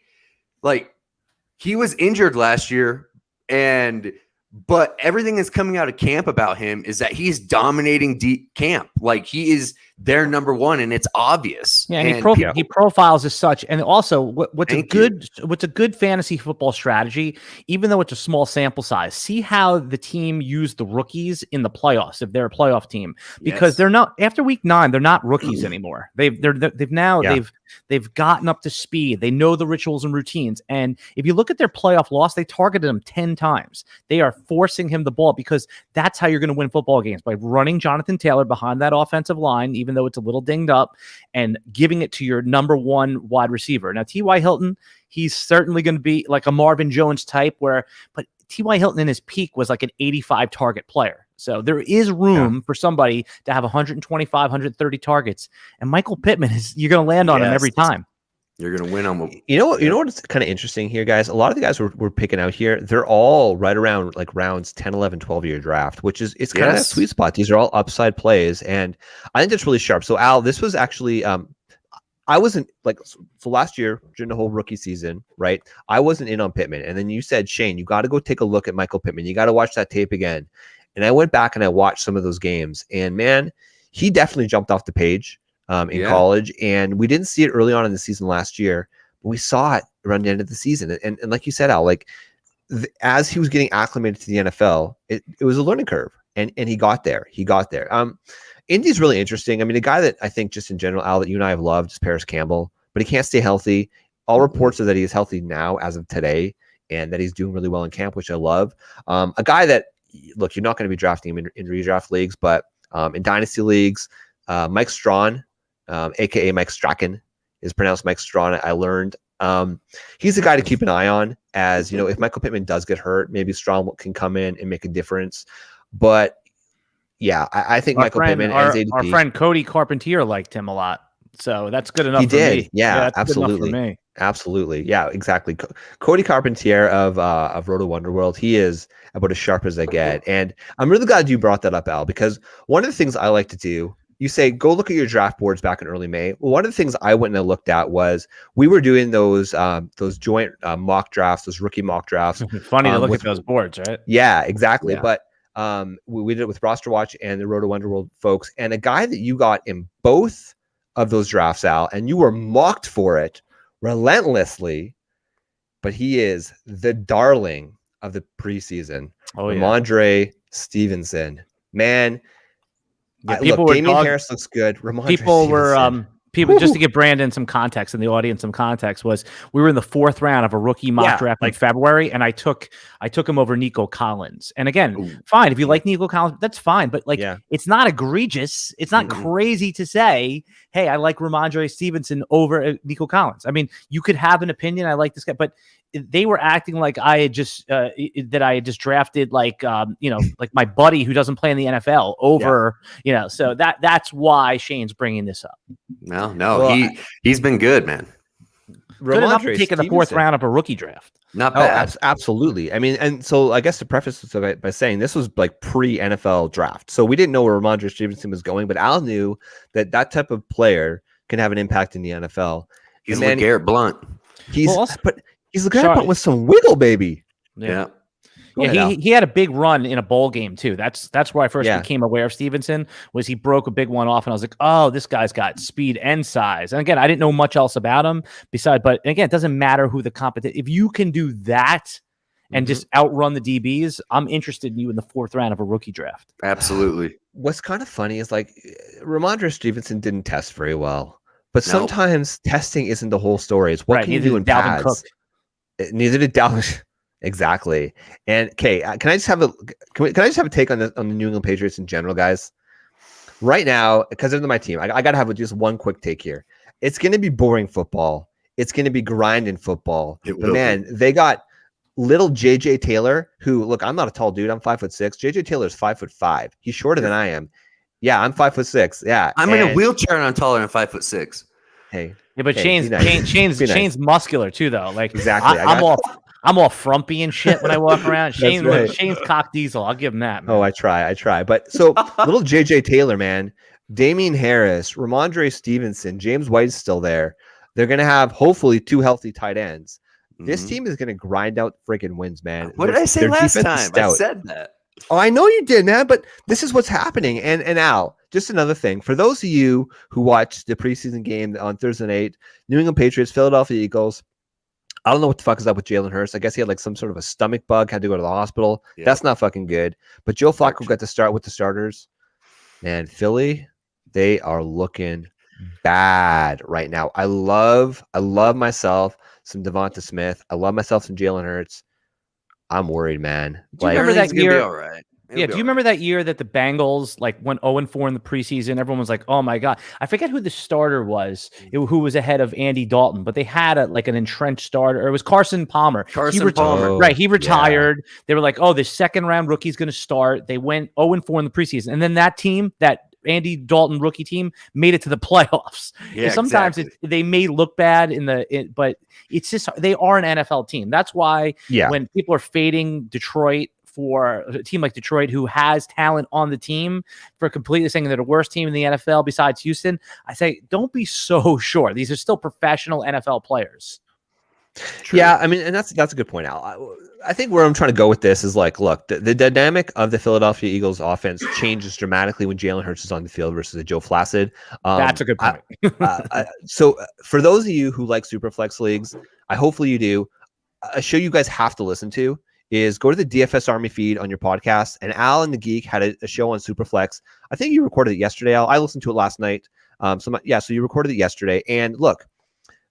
was injured last year, but everything that's coming out of camp about him is that he's dominating deep camp. Like he is their number 1, and it's obvious. Yeah, and he profiles as such. And also, what's a good fantasy football strategy, even though it's a small sample size, see how the team used the rookies in the playoffs if they're a playoff team, because they're not after week 9, they're not rookies anymore. They've gotten up to speed. They know the rituals and routines. And if you look at their playoff loss, they targeted him 10 times. They are forcing him the ball because that's how you're going to win football games, by running Jonathan Taylor behind that offensive line, even though it's a little dinged up, and giving it to your number 1 wide receiver. Now, T.Y. Hilton, he's certainly going to be like a Marvin Jones type but T.Y. Hilton in his peak was like an 85 target player. So there is room for somebody to have 125, 130 targets. And Michael Pittman you're going to land on him every time. You're going to win on them. You know what's kind of interesting here, guys? A lot of the guys we're picking out here, they're all right around like rounds 10, 11, 12 year draft, which is it's kind of a sweet spot. These are all upside plays, and I think that's really sharp. So Al, this was actually I wasn't so last year during the whole rookie season, right? I wasn't in on Pittman, and then you said, Shane, you got to go take a look at Michael Pittman. You got to watch that tape again. And I went back and I watched some of those games, and man, he definitely jumped off the page in college. And we didn't see it early on in the season last year, but we saw it around the end of the season. And like you said, Al, as he was getting acclimated to the NFL, it was a learning curve, and he got there. Indy's really interesting. I mean, a guy that I think just in general, Al, that you and I have loved is Paris Campbell, but he can't stay healthy. All reports are that he is healthy now as of today, and that he's doing really well in camp, which I love. A guy that, look, you're not going to be drafting him in redraft leagues, but in dynasty leagues, Mike Strawn, aka Mike Strachan, is pronounced Mike Strawn. I learned he's a guy to keep an eye on, as you know, if Michael Pittman does get hurt, maybe Strawn can come in and make a difference. But yeah, I think Michael Pittman as ADP. Our friend Cody Carpentier liked him a lot, so that's good enough. He did, me. Yeah, absolutely. For me. Absolutely. Yeah, exactly. Cody Carpentier of Roto Wonderworld, he is about as sharp as I get. And I'm really glad you brought that up, Al, because one of the things I like to do, you say, go look at your draft boards back in early May. Well, one of the things I went and I looked at was we were doing those joint mock drafts, those rookie mock drafts. Funny to look at those boards, right? Yeah, exactly. Yeah. But we did it with Roster Watch and the Roto Wonderworld folks. And a guy that you got in both of those drafts, Al, and you were mocked for it relentlessly, but he is the darling of the preseason. Ramondre Stevenson, man. Damian Harris looks good. People just to give Brandon some context and the audience some context, was we were in the 4th round of a rookie mock draft in February, and I took him over Nico Collins. And again, fine, if you like Nico Collins, that's fine, but it's not egregious. It's not crazy to say, hey, I like Ramondre Stevenson over Nico Collins. I mean, you could have an opinion. I like this guy, but they were acting like I had just drafted like my buddy who doesn't play in the NFL over, so that's why Shane's bringing this up. No, he's been good, man. Could have not been taken the 4th round of a rookie draft. Not bad. Absolutely. I mean, and so I guess to preface this by saying this was like pre-NFL draft. So we didn't know where Ramondre Stevenson was going, but Al knew that type of player can have an impact in the NFL. He's like Garrett Blunt. He's the Garrett Blunt with some wiggle, baby. Yeah. He had a big run in a bowl game too. That's where I first became aware of Stevenson. Was he broke a big one off, and I was like, oh, this guy's got speed and size. And again, I didn't know much else about him besides. But again, it doesn't matter who the competition. If you can do that and just outrun the DBs, I'm interested in you in the 4th round of a rookie draft. Absolutely. What's kind of funny is like Ramondre Stevenson didn't test very well, but sometimes testing isn't the whole story. It's what can you do in pads. Neither did Dalvin. Exactly. And can I just have a take on the New England Patriots in general, guys? Right now, because they're my team, I gotta have just one quick take here. It's gonna be boring football. It's gonna be grinding football. But man, they got little JJ Taylor, who look, I'm not a tall dude. I'm 5'6". JJ Taylor's 5'5". He's shorter than I am. Yeah, I'm 5'6". Yeah, I'm in a wheelchair and I'm taller than 5'6". Hey, yeah, but Shane's muscular too, though. Like exactly, I'm all frumpy and shit when I walk around. Shane's cock diesel. I'll give him that, man. Oh, I try. But so little JJ Taylor, man, Damian Harris, Ramondre Stevenson, James White's still there. They're gonna have hopefully 2 healthy tight ends. This team is gonna grind out freaking wins, man. What did I say last time? I said that. Oh, I know you did, man. But this is what's happening. And Al, just another thing for those of you who watched the preseason game on Thursday night, New England Patriots, Philadelphia Eagles. I don't know what the fuck is up with Jalen Hurts. I guess he had like some sort of a stomach bug, had to go to the hospital. Yeah. That's not fucking good. But Joe Flacco got to start with the starters. And Philly, they are looking bad right now. I love myself some Devonta Smith. I love myself some Jalen Hurts. I'm worried, man. Do you remember that year? All right. Do you remember that year that the Bengals went 0-4 in the preseason? Everyone was like, "Oh my god!" I forget who the starter was, who was ahead of Andy Dalton, but they had an entrenched starter. It was Carson Palmer. Palmer, right? He retired. Yeah. They were like, "Oh, the 2nd round rookie's going to start." They went 0-4 in the preseason, and then that team, that Andy Dalton rookie team, made it to the playoffs. Yeah, sometimes they may look bad but it's just they are an NFL team. That's why when people are fading Detroit for a team like Detroit, who has talent on the team, for completely saying they're the worst team in the NFL besides Houston, I say don't be so sure. These are still professional NFL players. True. Yeah, I mean, and that's a good point, Al. I think where I'm trying to go with this is look, the dynamic of the Philadelphia Eagles offense changes dramatically when Jalen Hurts is on the field versus a Joe Flacco. That's a good point. So for those of you who like Superflex leagues, hopefully you do. A show you guys have to listen to is go to the DFS Army feed on your podcast. And Al and the Geek had a show on Superflex. I think you recorded it yesterday, Al. I listened to it last night. So you recorded it yesterday. And look,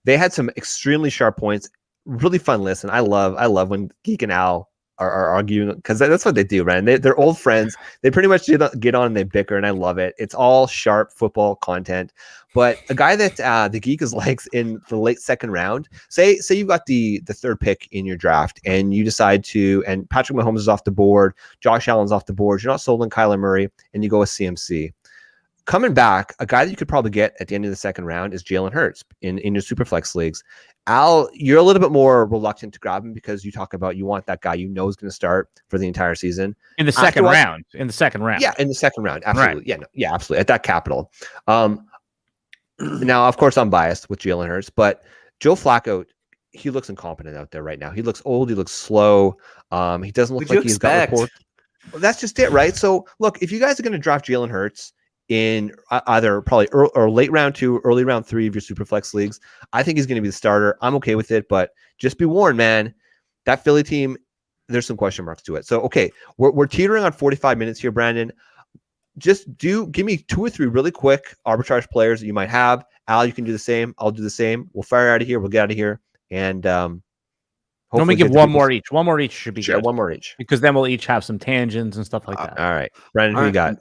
they had some extremely sharp points. Really fun listen. I love when Geek and Al are arguing, because that's what they do, man. They're old friends. They pretty much get on and they bicker, and I love it. It's all sharp football content. But a guy that the Geek is likes in the late 2nd round, say you've got the 3rd pick in your draft, and you decide to, and Patrick Mahomes is off the board, Josh Allen's off the board, you're not sold on Kyler Murray, and you go with CMC. Coming back, a guy that you could probably get at the end of the 2nd round is Jalen Hurts in your Superflex leagues. Al, you're a little bit more reluctant to grab him because you talk about you want that guy you know is going to start for the entire season. In the second round. Yeah, in the 2nd round. Absolutely. Right. Yeah, absolutely. At that capital. Now, of course, I'm biased with Jalen Hurts, but Joe Flacco, he looks incompetent out there right now. He looks old. He looks slow. He doesn't look like he's got rapport. Well, that's just it, right? So, look, if you guys are going to draft Jalen Hurts in either probably or late round 2, early round 3 of your Superflex leagues, I think he's going to be the starter. I'm okay with it, but just be warned, man. That Philly team, there's some question marks to it. So, okay, we're teetering on 45 minutes here, Brandon. Just give me 2 or 3 really quick arbitrage players that you might have. Al, you can do the same. I'll do the same. We'll fire out of here. We'll get out of here. And let me give one more each. One more each should be good. One more each. Because then we'll each have some tangents and stuff like that. All right. Brandon, who you got?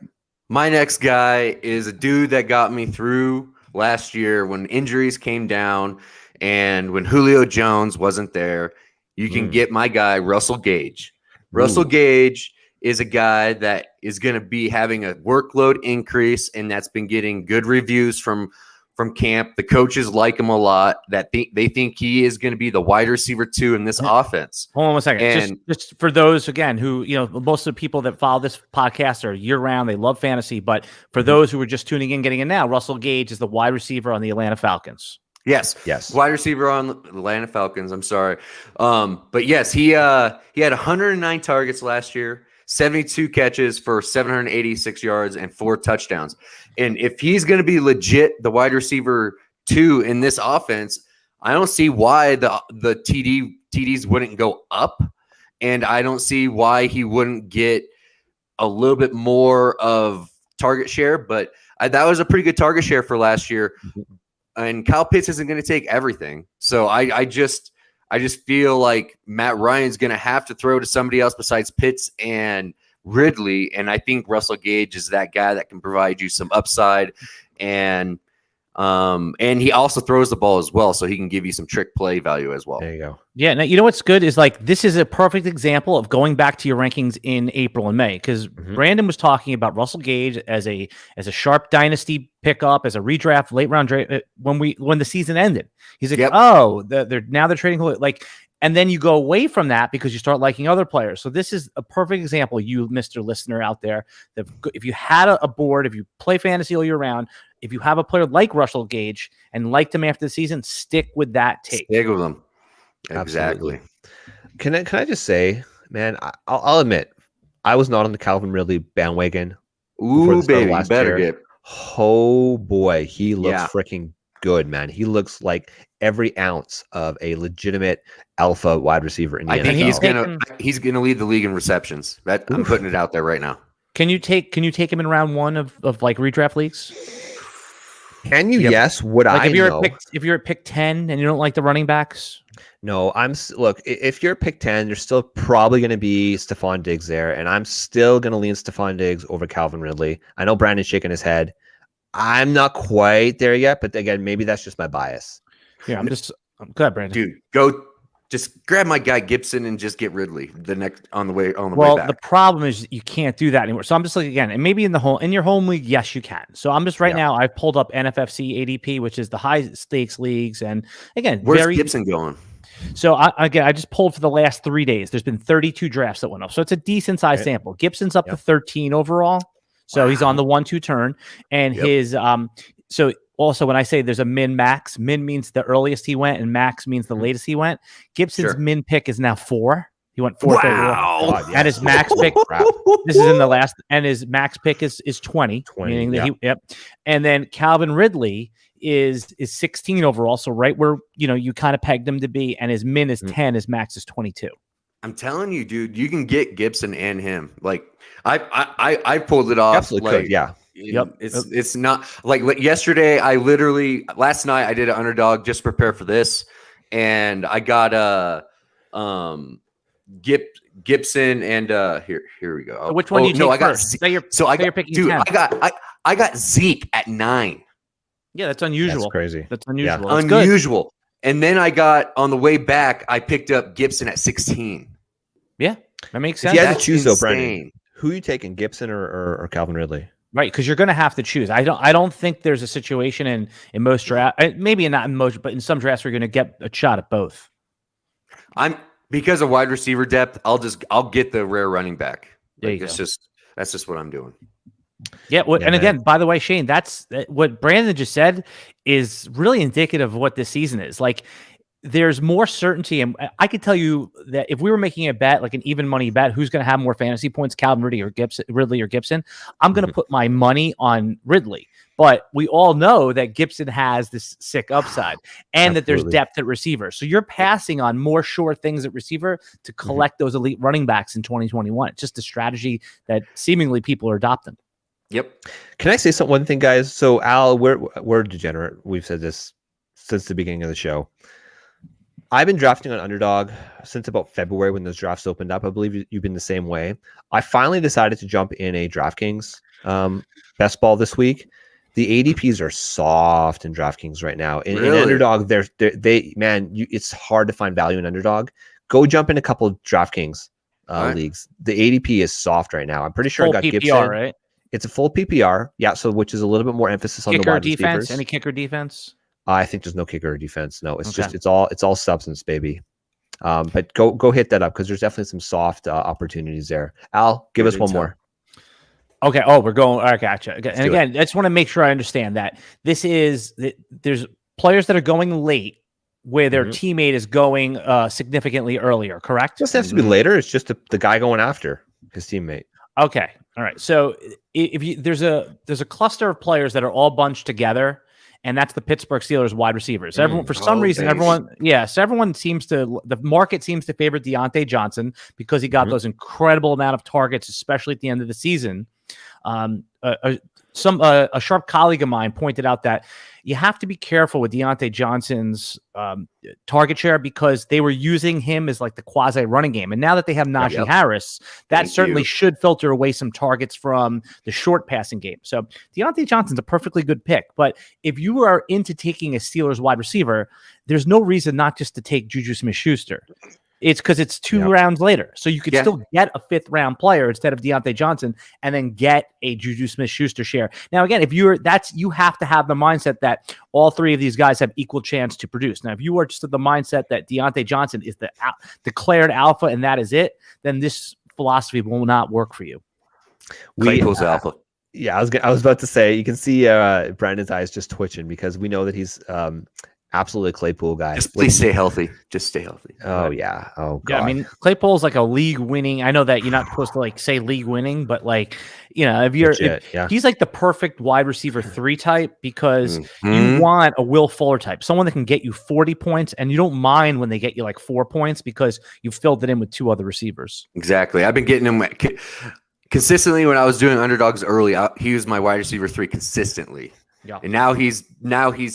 My next guy is a dude that got me through last year when injuries came down and when Julio Jones wasn't there. You can get my guy, Russell Gage. Russell Gage is a guy that is going to be having a workload increase, and that's been getting good reviews from from camp. The coaches like him a lot. They think he is going to be the wide receiver 2 in this offense. Hold on 1 second. And just for those again who most of the people that follow this podcast are year round. They love fantasy, but for those who are just tuning in, getting in now, Russell Gage is the wide receiver on the Atlanta Falcons. Yes. Wide receiver on the Atlanta Falcons. I'm sorry, but yes, he had 109 targets last year. 72 catches for 786 yards and 4 touchdowns. And if he's going to be legit the wide receiver 2 in this offense, I don't see why the TDs wouldn't go up. And I don't see why he wouldn't get a little bit more of target share. But that was a pretty good target share for last year. And Kyle Pitts isn't going to take everything. So I just feel like Matt Ryan's going to have to throw to somebody else besides Pitts and Ridley. And I think Russell Gage is that guy that can provide you some upside. And he also throws the ball as well, so he can give you some trick play value as well. There you go. Yeah. Now, you know what's good is like this is a perfect example of going back to your rankings in April and May, because Brandon was talking about Russell Gage as a sharp dynasty pickup, as a redraft, late round when the season ended. He's like, they're trading like. And then you go away from that because you start liking other players. So this is a perfect example, you, Mr. Listener out there, that if you had a board, if you play fantasy all year round, if you have a player like Russell Gage and liked him after the season, stick with that take. Stick with him. Exactly. Can I just say, man, I'll admit, I was not on the Calvin Ridley bandwagon. Ooh, baby, you better get. Oh, boy, he looks freaking good, man. He looks like every ounce of a legitimate alpha wide receiver in the NFL. I think he's gonna lead the league in receptions. I'm putting it out there right now. Can you take him in round 1 of like redraft leagues? Can you? Yep. Yes. Would like if you're at pick 10 and you don't like the running backs? No, look, if you're at pick 10, you're still probably going to be Stephon Diggs there, and I'm still going to lean Stephon Diggs over Calvin Ridley. I know Brandon's shaking his head. I'm not quite there yet, but again, maybe that's just my bias. Yeah, I'm good, Brandon. Dude, go just grab my guy Gibson and just get Ridley on the way back. Well, the problem is you can't do that anymore. So I'm just like, again, and maybe in your home league, yes, you can. So I'm just now I've pulled up NFFC ADP, which is the high stakes leagues, and again, where's Gibson going? So I just pulled for the last 3 days. There's been 32 drafts that went up, so it's a decent size sample. Gibson's up to 13 overall, so he's on the 1-2 turn, and his so. Also, when I say there's a min-max, min means the earliest he went, and max means the latest he went. Gibson's min pick is now 4. He went 4th overall. And his max pick, this is in the last, and his max pick is 20. Meaning that And then Calvin Ridley is 16 overall, so right where you kind of pegged him to be, and his min is 10, his max is 22. I'm telling you, dude, you can get Gibson and him. Like I pulled it off. Absolutely could, yeah. It's not like yesterday. Last night I did an underdog just to prepare for this, and I got Gibson and here we go. So which one do you take first? You're picking 10. I got Zeke at 9. Yeah, that's unusual. That's crazy. That's unusual. Yeah. That's unusual. Good. And then I got on the way back, I picked up Gibson at 16. Yeah, that makes sense. If you had to choose though, Brendan, who are you taking, Gibson or Calvin Ridley? Right, because you're going to have to choose. I don't think there's a situation in most drafts, maybe not in most, but in some drafts, we're going to get a shot at both. Because of wide receiver depth, I'll get the rare running back. That's just what I'm doing. Yeah, and again, by the way, Shane, that's what Brandon just said is really indicative of what this season is. Like, there's more certainty, and I could tell you that if we were making a bet, like an even money bet, who's going to have more fantasy points, Calvin Ridley or Gibson? I'm going to put my money on Ridley. But we all know that Gibson has this sick upside, and that there's depth at receiver. So you're passing on more sure things at receiver to collect those elite running backs in 2021. It's just a strategy that seemingly people are adopting. Yep. Can I say one thing, guys? So Al, we're degenerate. We've said this since the beginning of the show. I've been drafting on Underdog since about February when those drafts opened up. I believe you've been the same way. I finally decided to jump in a DraftKings best ball this week. The ADPs are soft in DraftKings right now. In Underdog, it's hard to find value in Underdog. Go jump in a couple of DraftKings leagues. The ADP is soft right now. I'm pretty sure I got PPR, Gibson. Right? It's a full PPR. Yeah. So which is a little bit more emphasis on the wide defense. receivers. Any kicker defense? I think there's no kicker or defense. No, it's just it's all substance, baby. But go hit that up because there's definitely some soft opportunities there. Al, give us one more. Okay. Oh, we're going. I gotcha. And again, I just want to make sure I understand that there's players that are going late where their teammate is going significantly earlier. Correct? It doesn't have to be later. It's just the guy going after his teammate. Okay. All right. So if there's a cluster of players that are all bunched together. And that's the Pittsburgh Steelers wide receivers. Everyone, for some reason, everyone seems to, the market seems to favor Deonte Johnson because he got those incredible amount of targets, especially at the end of the season. A sharp colleague of mine pointed out that you have to be careful with Deonte Johnson's target share because they were using him as like the quasi running game. And now that they have Najee Harris, that certainly should filter away some targets from the short passing game. So Deonte Johnson's a perfectly good pick. But if you are into taking a Steelers wide receiver, there's no reason not just to take Juju Smith-Schuster. It's because it's 2 rounds later. So you could still get a 5th round player instead of Deonte Johnson and then get a Juju Smith-Schuster share. Now, again, you have to have the mindset that all 3 of these guys have equal chance to produce. Now, if you are just of the mindset that Deonte Johnson is the declared alpha and that is it, then this philosophy will not work for you. Claypool's alpha. Yeah, I was about to say, you can see Brandon's eyes just twitching because we know that he's absolutely a Claypool guy. Just please stay healthy. Just stay healthy. Oh yeah. Oh god. Yeah, I mean Claypool's like a league winning. I know that you're not supposed to like say league winning, but like if he's like the perfect wide receiver 3 type because you want a Will Fuller type, someone that can get you 40 points, and you don't mind when they get you like 4 points because you filled it in with 2 other receivers. Exactly. I've been getting him consistently when I was doing underdogs early. He was my wide receiver 3 consistently. Yeah. And now he's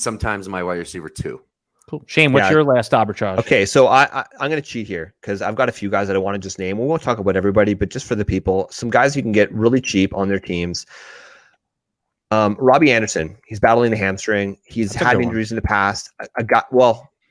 sometimes my wide receiver 2. Cool. Shane, what's your last arbitrage? Okay, so I'm going to cheat here because I've got a few guys that I want to just name. We won't talk about everybody, but just for the people, some guys you can get really cheap on their teams. Robbie Anderson, he's battling the hamstring. He's had injuries in the past.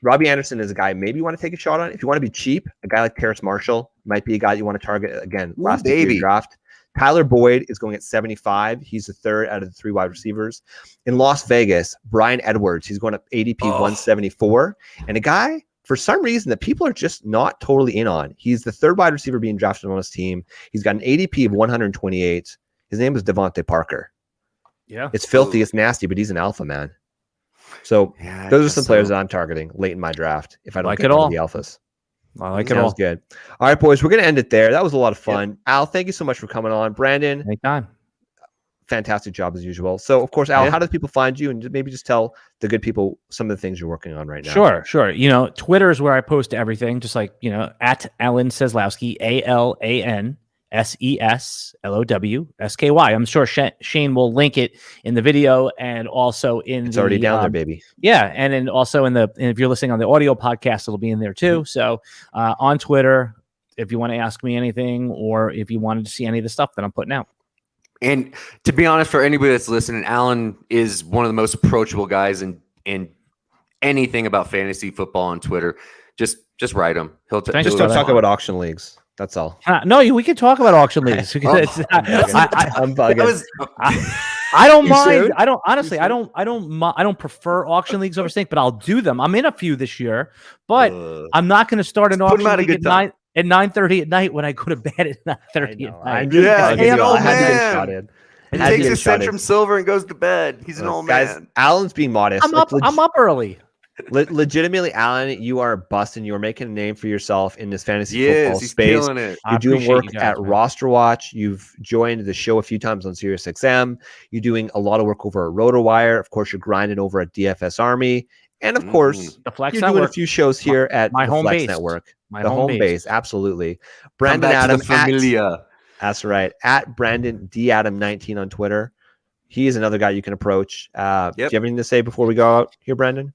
Robbie Anderson is a guy maybe you want to take a shot on. If you want to be cheap, a guy like Terrace Marshall might be a guy you want to target. Again, last draft. Tyler Boyd is going at 75. He's the 3rd out of the 3 wide receivers. In Las Vegas, Bryan Edwards, he's going up ADP 174. And a guy, for some reason, that people are just not totally in on. He's the 3rd wide receiver being drafted on his team. He's got an ADP of 128. His name is Devontae Parker. Yeah. It's filthy. It's nasty, but he's an alpha, man. So those are some players that I'm targeting late in my draft if I don't get all the alphas. I like it all. Sounds good. All right, boys, we're going to end it there. That was a lot of fun. Al, thank you so much for coming on. Brandon, anytime. Fantastic job as usual. So, of course, Al, how do people find you? And maybe just tell the good people some of the things you're working on right now. Sure. Twitter is where I post everything, just like, at Alan Seslowsky, AlanSeslowsky. I'm sure Shane will link it in the video and also it's already down there, baby. Yeah. And then also and if you're listening on the audio podcast, it'll be in there too. So on Twitter, if you want to ask me anything or if you wanted to see any of the stuff that I'm putting out. And to be honest, for anybody that's listening, Alan is one of the most approachable guys in anything about fantasy football on Twitter. Just write him. He'll just don't talk about auction leagues. That's all. No, we can talk about auction leagues. I'm bugging. I don't mind. I don't honestly. I don't prefer auction leagues over sync, but I'll do them. I'm in a few this year, but I'm not going to start an auction league at 9:30 at night when I go to bed at 9:30 at night. Hey, an old man. He takes his Centrum Silver and goes to bed. He's an old man. Guys, Alan's being modest. I'm up early. Legitimately, Alan, you are busting. You are making a name for yourself in this fantasy football space. Killing it. You're doing work at Roster Watch. You've joined the show a few times on SiriusXM. You're doing a lot of work over at RotoWire. Of course, you're grinding over at DFS Army. And of course, the Flex you're Network. Doing a few shows here at my the home Flex base. Network. The home base. Absolutely. Brandon Adam. That's right. At Brandon D. Adam 19 on Twitter. He is another guy you can approach. Do you have anything to say before we go out here, Brandon?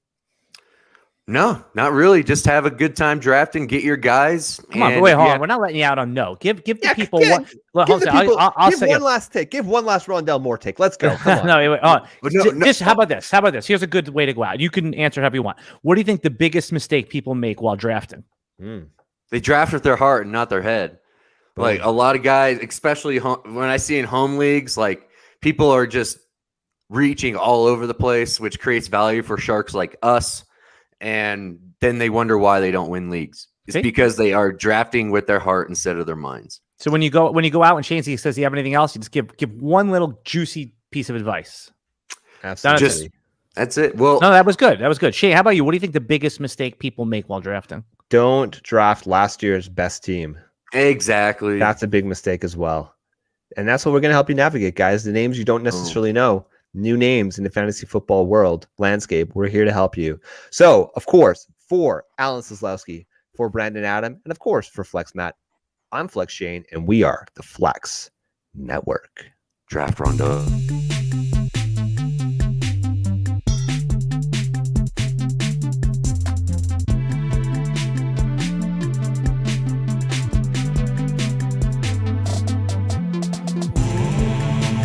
No, not really. Just have a good time drafting. Get your guys. Come on, but wait, hold on. We're not letting you out on no. Give the people one. I'll give one last take. Give one last Rondell Moore take. Let's go. Come on. No, wait. How about this? Here's a good way to go out. You can answer however you want. What do you think the biggest mistake people make while drafting? They draft with their heart and not their head. Like a lot of guys, especially when I see in home leagues, like people are just reaching all over the place, which creates value for sharks like us. And then they wonder why they don't win leagues. It's because they are drafting with their heart instead of their minds. So when you go out and Shane says, "Do you have anything else?" You just give one little juicy piece of advice. Absolutely. That's it. Well, no, that was good. That was good. Shane, how about you? What do you think the biggest mistake people make while drafting? Don't draft last year's best team. Exactly. That's a big mistake as well. And that's what we're going to help you navigate, guys. The names you don't necessarily know, new names in the fantasy football world landscape. We're here to help you. So, of course, for Alan Seslowski, for Brandon Adam, and of course for Flex Matt, I'm Flex Shane, and we are the Flex Network. Draft Rondo.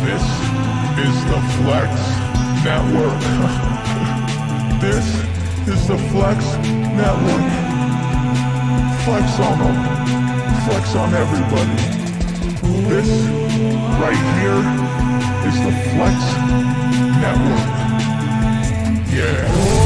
This is the Flex Network. This is the Flex Network. Flex on them. Flex on everybody. This right here is the Flex Network. Yeah.